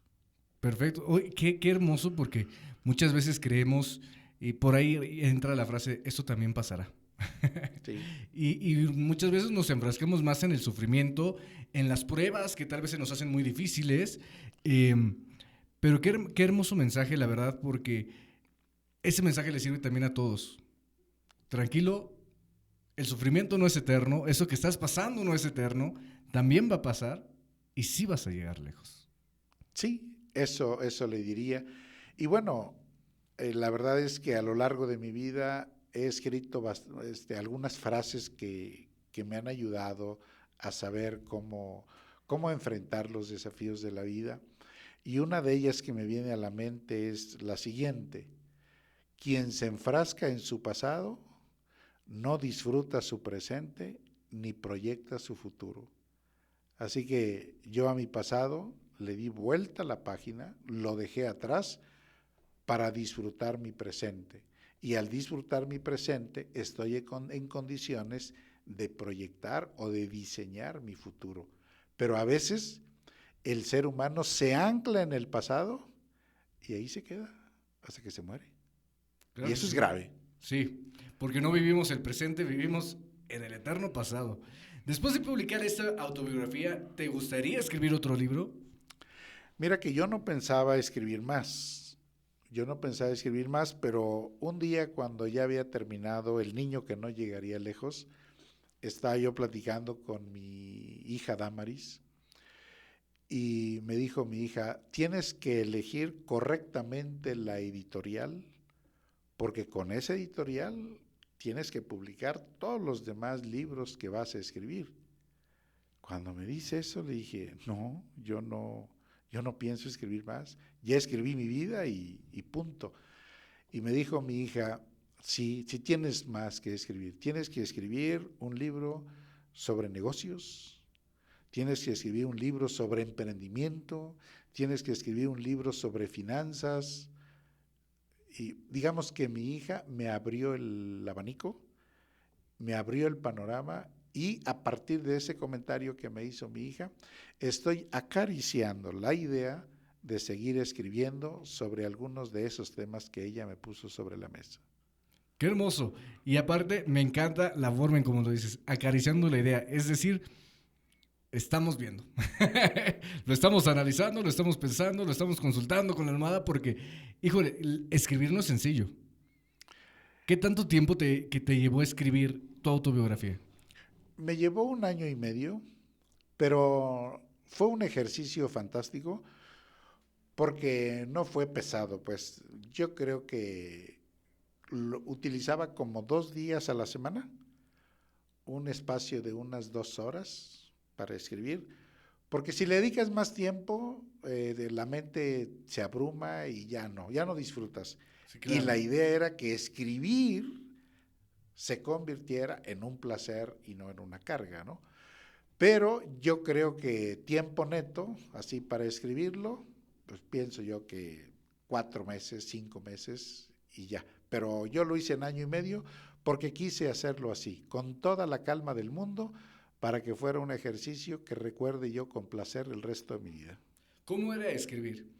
Perfecto. Oye, qué hermoso, porque muchas veces creemos, y por ahí entra la frase, esto también pasará. Sí. Y muchas veces nos enfrascamos más en el sufrimiento, en las pruebas que tal vez se nos hacen muy difíciles, pero qué hermoso mensaje, la verdad, porque ese mensaje le sirve también a todos. Tranquilo, el sufrimiento no es eterno, eso que estás pasando no es eterno, también va a pasar y sí vas a llegar lejos. Sí, eso le diría. Y bueno, la verdad es que a lo largo de mi vida he escrito algunas frases que me han ayudado a saber cómo enfrentar los desafíos de la vida. Y una de ellas que me viene a la mente es la siguiente: quien se enfrasca en su pasado no disfruta su presente ni proyecta su futuro. Así que yo a mi pasado le di vuelta a la página, lo dejé atrás para disfrutar mi presente. Y al disfrutar mi presente estoy en condiciones de proyectar o de diseñar mi futuro. Pero a veces el ser humano se ancla en el pasado y ahí se queda hasta que se muere. Claro, y eso es grave. Sí, porque no vivimos el presente, vivimos en el eterno pasado. Después de publicar esta autobiografía, ¿te gustaría escribir otro libro? Mira que yo no pensaba escribir más. yo no pensaba escribir más, pero un día cuando ya había terminado El niño que no llegaría lejos, estaba yo platicando con mi hija Damaris y me dijo mi hija, tienes que elegir correctamente la editorial, porque con esa editorial tienes que publicar todos los demás libros que vas a escribir. Cuando me dice eso le dije, no, yo no pienso escribir más, ya escribí mi vida y punto. Y me dijo mi hija, sí, sí tienes más que escribir, tienes que escribir un libro sobre negocios, tienes que escribir un libro sobre emprendimiento, tienes que escribir un libro sobre finanzas. Y digamos que mi hija me abrió el abanico, me abrió el panorama y a partir de ese comentario que me hizo mi hija, estoy acariciando la idea de seguir escribiendo sobre algunos de esos temas que ella me puso sobre la mesa. Qué hermoso. Y aparte, me encanta la forma en cómo lo dices, acariciando la idea. Es decir, estamos viendo. Lo estamos analizando, lo estamos pensando, lo estamos consultando con la almohada porque, híjole, escribir no es sencillo. ¿Qué tanto tiempo que te llevó a escribir tu autobiografía? Me llevó 1 año y medio, pero fue un ejercicio fantástico porque no fue pesado, pues yo creo que lo utilizaba como 2 días a la semana, un espacio de unas 2 horas para escribir, porque si le dedicas más tiempo, la mente se abruma y ya no disfrutas. Sí, claro. Y la idea era que escribir se convirtiera en un placer y no en una carga, ¿no? Pero yo creo que tiempo neto, así para escribirlo, pues pienso yo que 4 meses, 5 meses y ya. Pero yo lo hice en 1 año y medio porque quise hacerlo así, con toda la calma del mundo, para que fuera un ejercicio que recuerde yo con placer el resto de mi vida. ¿Cómo era escribir?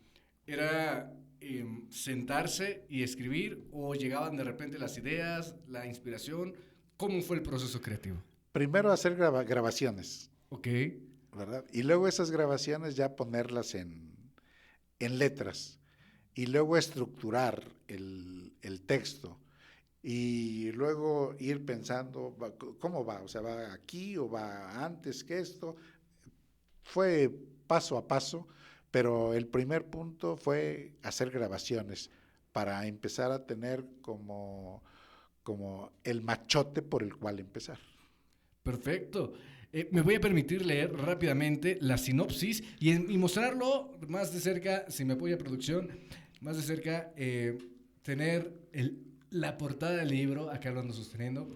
¿Era sentarse y escribir o llegaban de repente las ideas, la inspiración? ¿Cómo fue el proceso creativo? Primero hacer grabaciones, Ok. ¿verdad? Y luego esas grabaciones ya ponerlas en letras y luego estructurar el texto y luego ir pensando cómo va, o sea, va aquí o va antes que esto. Fue paso a paso, pero el primer punto fue hacer grabaciones para empezar a tener como el machote por el cual empezar. Perfecto. Me voy a permitir leer rápidamente la sinopsis y mostrarlo más de cerca, si me apoya producción, más de cerca, tener la portada del libro, acá lo ando sosteniendo.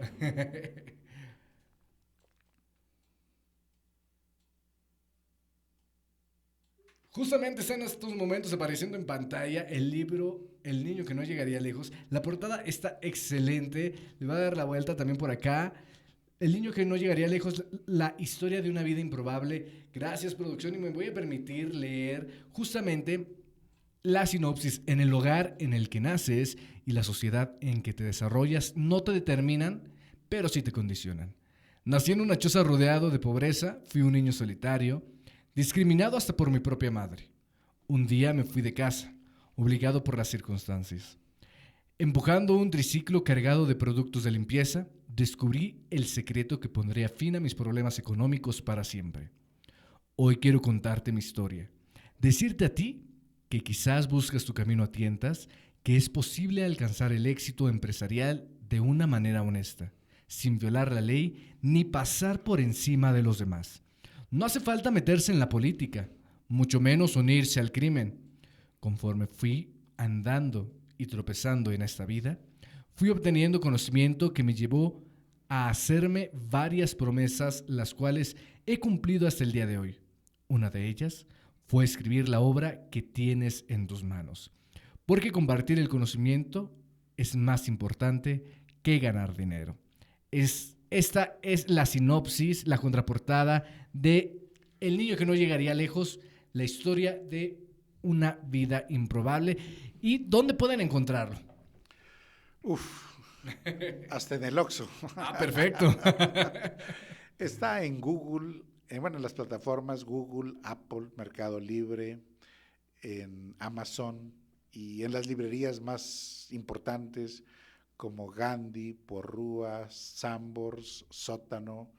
Justamente está en estos momentos apareciendo en pantalla el libro El niño que no llegaría lejos. La portada está excelente. Le voy a dar la vuelta también por acá. El niño que no llegaría lejos, la historia de una vida improbable. Gracias, producción, y me voy a permitir leer justamente la sinopsis. En el hogar en el que naces y la sociedad en que te desarrollas no te determinan, pero sí te condicionan. Nací en una choza rodeado de pobreza, fui un niño solitario, discriminado hasta por mi propia madre. Un día me fui de casa, obligado por las circunstancias. Empujando un triciclo cargado de productos de limpieza, descubrí el secreto que pondría fin a mis problemas económicos para siempre. Hoy quiero contarte mi historia, decirte a ti que quizás buscas tu camino a tientas, que es posible alcanzar el éxito empresarial de una manera honesta, sin violar la ley ni pasar por encima de los demás. No hace falta meterse en la política, mucho menos unirse al crimen. Conforme fui andando y tropezando en esta vida, fui obteniendo conocimiento que me llevó a hacerme varias promesas, las cuales he cumplido hasta el día de hoy. Una de ellas fue escribir la obra que tienes en tus manos, porque compartir el conocimiento es más importante que ganar dinero. Esta es la sinopsis, la contraportada de El niño que no llegaría lejos, la historia de una vida improbable. ¿Y dónde pueden encontrarlo? Hasta en el Oxxo. Ah, perfecto. Está en Google, en las plataformas Google, Apple, Mercado Libre, en Amazon y en las librerías más importantes como Gandhi, Porrúa, Sambors, Sótano,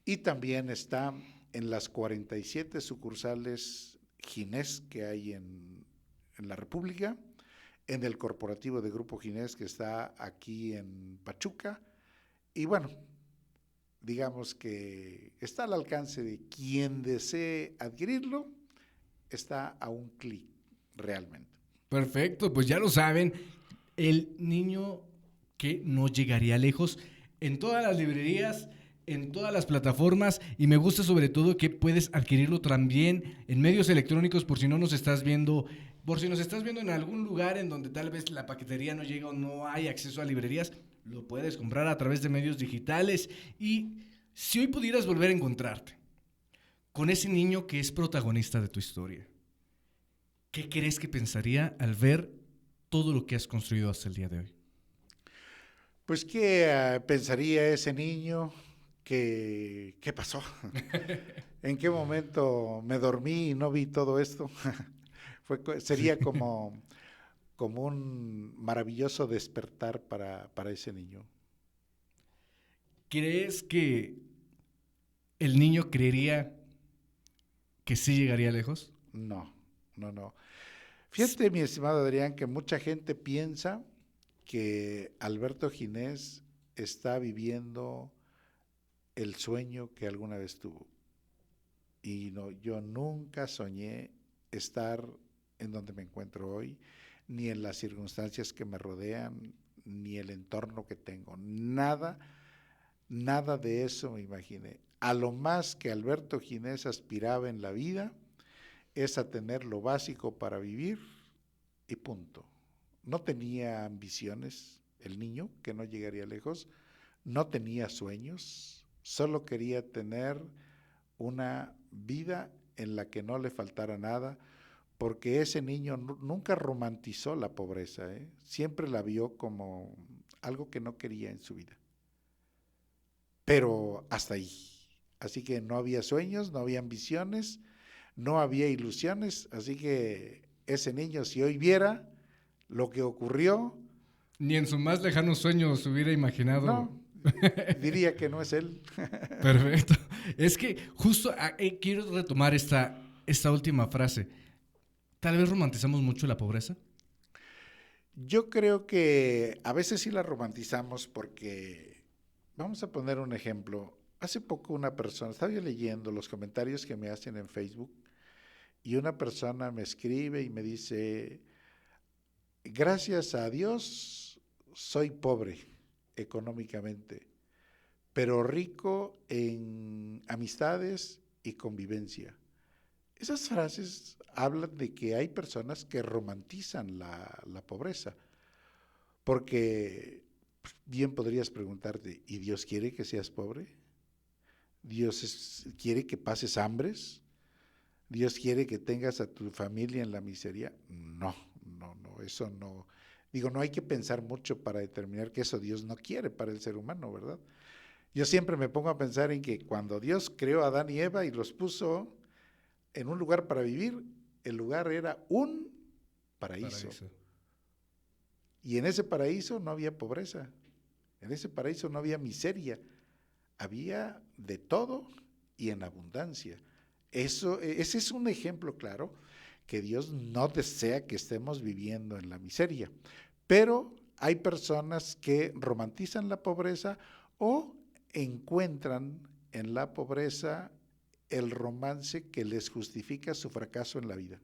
y también está en las 47 sucursales Ginés que hay en la República, en el corporativo de Grupo Ginés que está aquí en Pachuca, y bueno, digamos que está al alcance de quien desee adquirirlo, está a un clic realmente. Perfecto, pues ya lo saben, el niño que no llegaría lejos en todas las librerías, en todas las plataformas, y me gusta sobre todo que puedes adquirirlo también en medios electrónicos por si no nos estás viendo, por si nos estás viendo en algún lugar en donde tal vez la paquetería no llega o no hay acceso a librerías, lo puedes comprar a través de medios digitales. Y si hoy pudieras volver a encontrarte con ese niño que es protagonista de tu historia, ¿qué crees que pensaría al ver todo lo que has construido hasta el día de hoy? Pues, ¿qué pensaría ese niño? ¿Qué pasó? ¿En qué momento me dormí y no vi todo esto? Sería como un maravilloso despertar para ese niño. ¿Crees que el niño creería que sí llegaría lejos? No. Fíjate, mi estimado Adrián, que mucha gente piensa que Alberto Ginés está viviendo el sueño que alguna vez tuvo. Y no, yo nunca soñé estar en donde me encuentro hoy, ni en las circunstancias que me rodean, ni el entorno que tengo. Nada de eso me imaginé. A lo más que Alberto Ginés aspiraba en la vida es a tener lo básico para vivir y punto. No tenía ambiciones, el niño, que no llegaría lejos, no tenía sueños, solo quería tener una vida en la que no le faltara nada, porque ese niño nunca romantizó la pobreza, siempre la vio como algo que no quería en su vida. Pero hasta ahí. Así que no había sueños, no había ambiciones, no había ilusiones, así que ese niño, si hoy viera lo que ocurrió, Ni en su más lejano sueño se hubiera imaginado. no, diría que no es él. Perfecto. Es que justo quiero retomar esta última frase. Tal vez romantizamos mucho la pobreza. Yo creo que a veces sí la romantizamos porque, vamos a poner un ejemplo. Hace poco una persona, estaba yo leyendo los comentarios que me hacen en Facebook y una persona me escribe y me dice, gracias a Dios soy pobre económicamente, pero rico en amistades y convivencia. Esas frases hablan de que hay personas que romantizan la pobreza, porque bien podrías preguntarte, ¿y Dios quiere que seas pobre? ¿Dios quiere que pases hambres? ¿Dios quiere que tengas a tu familia en la miseria? No, eso no. Digo, no hay que pensar mucho para determinar que eso Dios no quiere para el ser humano, ¿verdad? Yo siempre me pongo a pensar en que cuando Dios creó a Adán y Eva y los puso en un lugar para vivir, el lugar era un paraíso. Y en ese paraíso no había pobreza, en ese paraíso no había miseria, había de todo y en abundancia. Ese es un ejemplo claro que Dios no desea que estemos viviendo en la miseria, pero hay personas que romantizan la pobreza o encuentran en la pobreza el romance que les justifica su fracaso en la vida.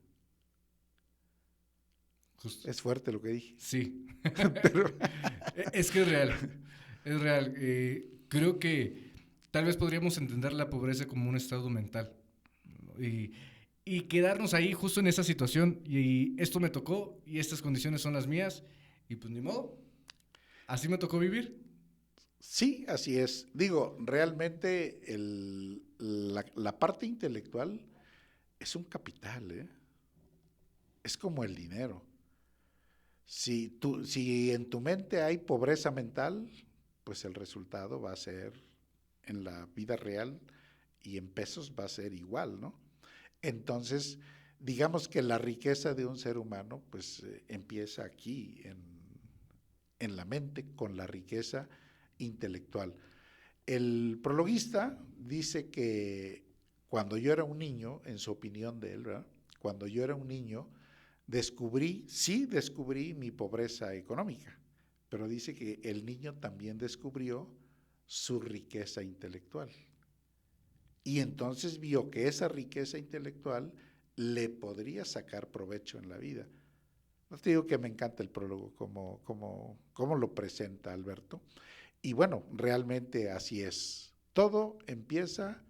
Justo. Es fuerte lo que dije. Sí, pero es que es real. Creo que tal vez podríamos entender la pobreza como un estado mental, ¿no? Y quedarnos ahí justo en esa situación y esto me tocó y estas condiciones son las mías y pues ni modo, así me tocó vivir. Sí, así es. Digo, realmente la parte intelectual es un capital, ¿eh? Es como el dinero. Si en tu mente hay pobreza mental, pues el resultado va a ser en la vida real y en pesos va a ser igual, ¿no? Entonces, digamos que la riqueza de un ser humano pues empieza aquí, en la mente, con la riqueza intelectual. El prologuista dice que cuando yo era un niño, en su opinión de él, ¿verdad? Cuando yo era un niño, descubrí mi pobreza económica, pero dice que el niño también descubrió su riqueza intelectual. Y entonces vio que esa riqueza intelectual le podría sacar provecho en la vida. No te digo que me encanta el prólogo, como lo presenta Alberto. Y bueno, realmente así es. Todo empieza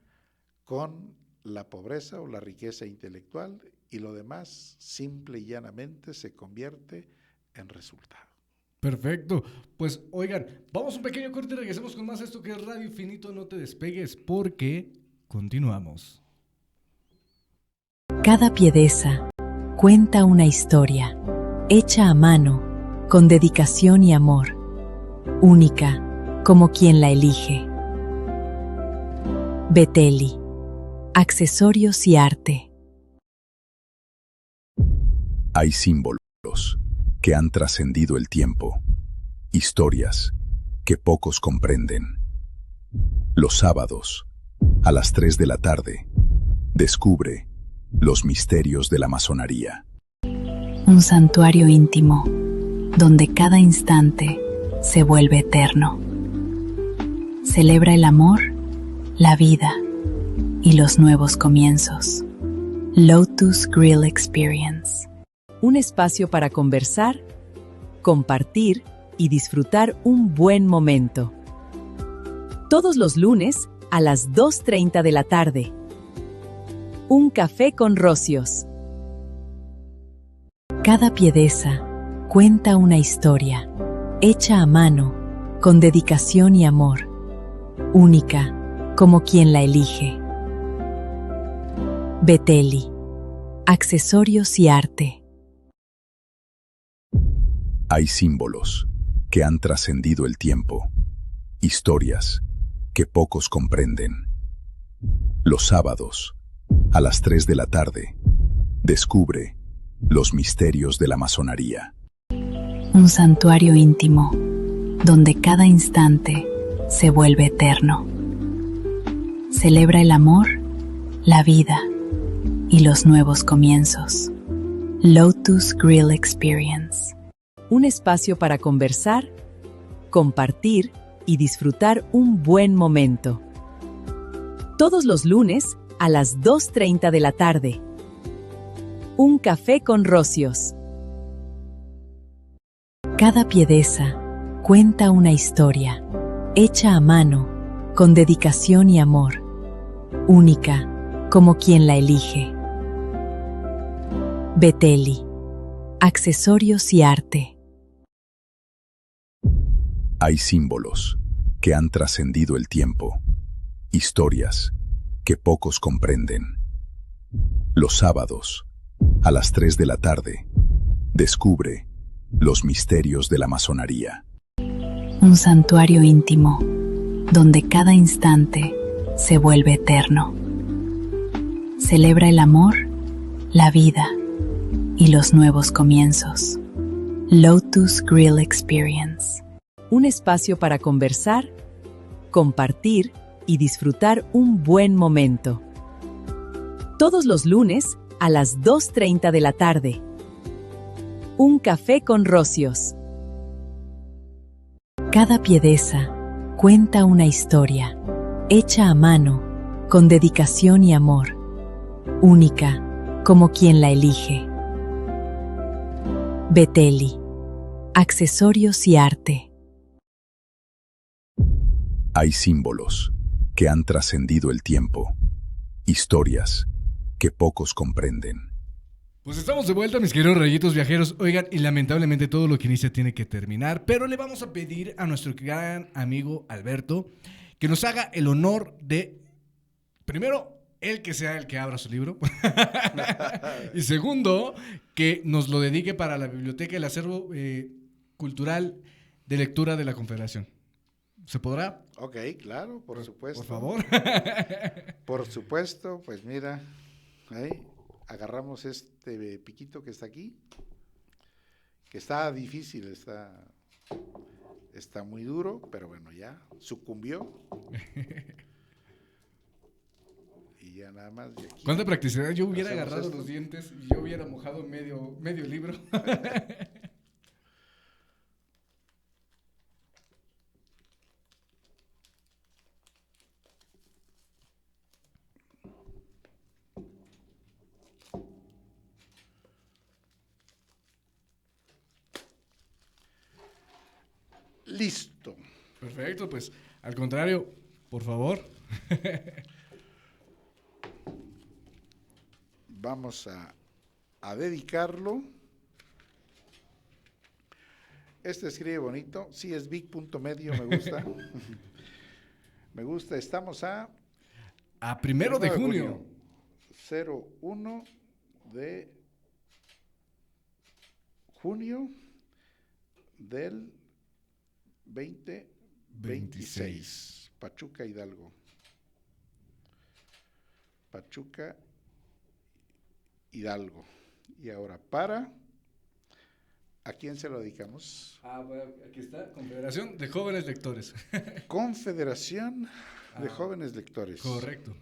con la pobreza o la riqueza intelectual y lo demás simple y llanamente se convierte en resultado. Perfecto. Pues oigan, vamos a un pequeño corte y regresamos con más esto que es Radio Infinito. No te despegues porque continuamos. Cada piedeza cuenta una historia, hecha a mano, con dedicación y amor, única como quien la elige. Beteli, accesorios y arte. Hay símbolos que han trascendido el tiempo, historias que pocos comprenden. Los sábados, a las 3 de la tarde, descubre los misterios de la masonería. Un santuario íntimo, donde cada instante se vuelve eterno. Celebra el amor, la vida y los nuevos comienzos. Lotus Grill Experience. Un espacio para conversar, compartir y disfrutar un buen momento. Todos los lunes a las 2:30 de la tarde. Un café con rocios. Cada piedeza cuenta una historia, hecha a mano, con dedicación y amor, única como quien la elige. Beteli, accesorios y arte. Hay símbolos que han trascendido el tiempo, historias que pocos comprenden. Los sábados, a las 3 de la tarde, descubre los misterios de la masonería. Un santuario íntimo, donde cada instante se vuelve eterno. Celebra el amor, la vida y los nuevos comienzos. Lotus Grill Experience. Un espacio para conversar, compartir y disfrutar un buen momento. Todos los lunes a las 2:30 de la tarde. Un café con rocios. Cada piedeza cuenta una historia, hecha a mano, con dedicación y amor, única como quien la elige. Beteli, accesorios y arte. Hay símbolos que han trascendido el tiempo, historias que pocos comprenden. Los sábados, a las 3 de la tarde, descubre los misterios de la masonería. Un santuario íntimo, donde cada instante se vuelve eterno. Celebra el amor, la vida y los nuevos comienzos. Lotus Grill Experience. Un espacio para conversar, compartir y disfrutar un buen momento. Todos los lunes a las 2:30 de la tarde. Un café con rocios. Cada piedeza cuenta una historia, hecha a mano, con dedicación y amor, única como quien la elige. Beteli, accesorios y arte. Hay símbolos que han trascendido el tiempo, historias que pocos comprenden. Pues estamos de vuelta, mis queridos rayitos viajeros. Oigan, y lamentablemente todo lo que inicia tiene que terminar, pero le vamos a pedir a nuestro gran amigo Alberto que nos haga el honor de, primero, él que sea el que abra su libro, y segundo, que nos lo dedique para la biblioteca y el acervo cultural de lectura de la Confederación. ¿Se podrá? Ok, claro, por supuesto. Por favor. Por supuesto, pues mira, ahí agarramos este piquito que está aquí, que está difícil, está muy duro, pero bueno, ya sucumbió. Y ya nada más de aquí. ¿Cuánta practicidad? Yo hubiera Hacemos agarrado esto. los dientes y yo hubiera mojado medio libro. Listo. Perfecto, pues al contrario, por favor. Vamos a dedicarlo. Este escribe bonito. Sí, es big.medio, me gusta. Me gusta. Estamos a A 1 de junio. 01 de junio del 2026. Pachuca, Hidalgo. Pachuca, Hidalgo. Y ahora ¿a quién se lo dedicamos? Bueno, aquí está, Confederación de Jóvenes Lectores. Confederación de Jóvenes Lectores. Correcto.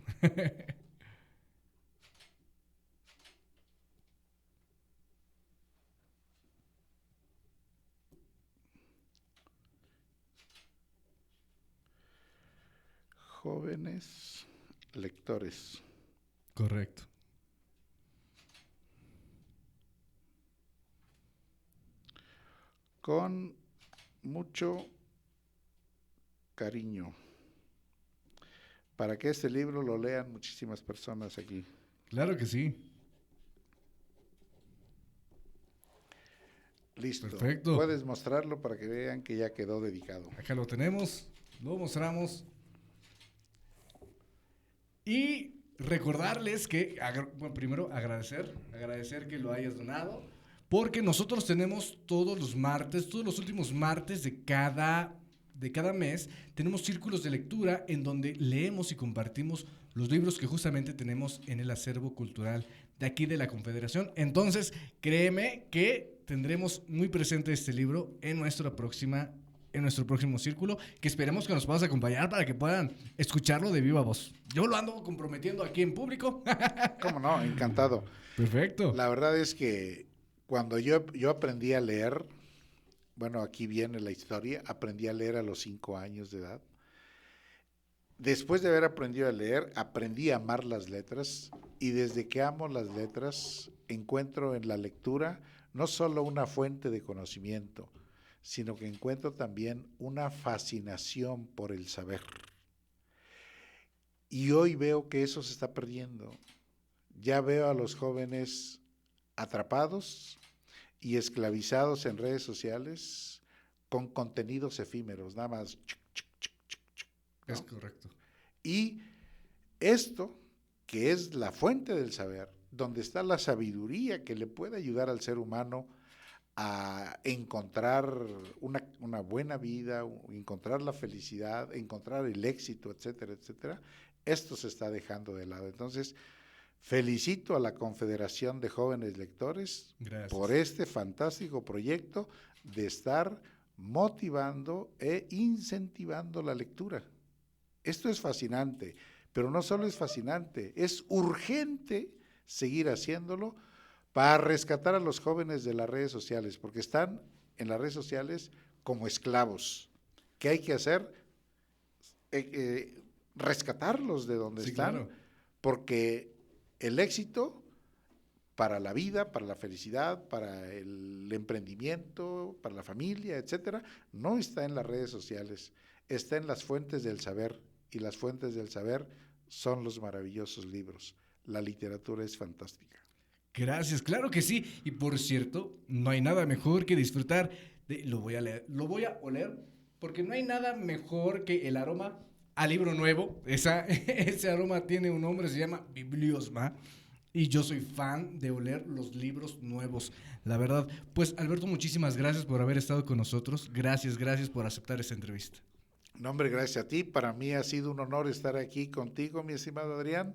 Jóvenes Lectores. Correcto. Con mucho cariño, para que este libro lo lean muchísimas personas aquí. Claro que sí. Listo. Perfecto. Puedes mostrarlo para que vean que ya quedó dedicado. Acá lo tenemos, lo mostramos. Y recordarles que, bueno, primero agradecer que lo hayas donado, porque nosotros tenemos todos los últimos martes de cada mes, tenemos círculos de lectura en donde leemos y compartimos los libros que justamente tenemos en el acervo cultural de aquí de la Confederación. Entonces, créeme que tendremos muy presente este libro en nuestro próximo círculo, que esperemos que nos puedas acompañar para que puedan escucharlo de viva voz. Yo lo ando comprometiendo aquí en público. ¿Cómo no? Encantado. Perfecto. La verdad es que cuando yo aprendí a leer, bueno, aquí viene la historia, aprendí a leer a los 5 años de edad. Después de haber aprendido a leer, aprendí a amar las letras, y desde que amo las letras, encuentro en la lectura no solo una fuente de conocimiento, sino que encuentro también una fascinación por el saber. Y hoy veo que eso se está perdiendo. Ya veo a los jóvenes atrapados y esclavizados en redes sociales con contenidos efímeros, nada más. ¿No? Es correcto. Y esto, que es la fuente del saber, donde está la sabiduría que le puede ayudar al ser humano a encontrar una buena vida, encontrar la felicidad, encontrar el éxito, etcétera, etcétera, esto se está dejando de lado. Entonces, felicito a la Confederación de Jóvenes Lectores por este fantástico proyecto de estar motivando e incentivando la lectura. Esto es fascinante, pero no solo es fascinante, es urgente seguir haciéndolo para rescatar a los jóvenes de las redes sociales, porque están en las redes sociales como esclavos. ¿Qué hay que hacer? Rescatarlos de donde están, claro. Porque el éxito para la vida, para la felicidad, para el emprendimiento, para la familia, etcétera, no está en las redes sociales, está en las fuentes del saber, y las fuentes del saber son los maravillosos libros. La literatura es fantástica. Gracias, claro que sí. Y por cierto, no hay nada mejor que disfrutar lo voy a oler, porque no hay nada mejor que el aroma a libro nuevo. Ese aroma tiene un nombre, se llama Bibliosma, y yo soy fan de oler los libros nuevos, la verdad. Pues Alberto, muchísimas gracias por haber estado con nosotros. Gracias por aceptar esta entrevista. No, hombre, gracias a ti. Para mí ha sido un honor estar aquí contigo, mi estimado Adrián.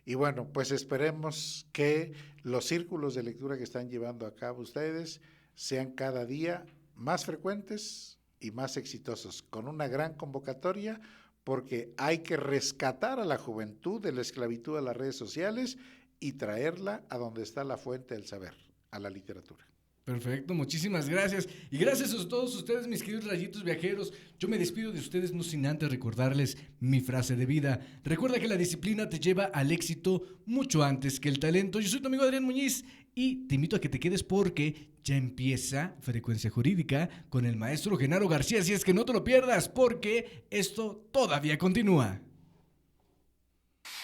Y bueno, pues esperemos que los círculos de lectura que están llevando a cabo ustedes sean cada día más frecuentes y más exitosos, con una gran convocatoria, porque hay que rescatar a la juventud de la esclavitud de las redes sociales y traerla a donde está la fuente del saber, a la literatura. Perfecto, muchísimas gracias. Y gracias a todos ustedes, mis queridos rayitos viajeros. Yo me despido de ustedes no sin antes recordarles mi frase de vida. Recuerda que la disciplina te lleva al éxito mucho antes que el talento. Yo soy tu amigo Adrián Muñiz y te invito a que te quedes porque ya empieza Frecuencia Jurídica con el maestro Genaro García. Así es que no te lo pierdas porque esto todavía continúa.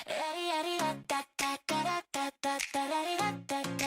Da da da da da da da da da da da.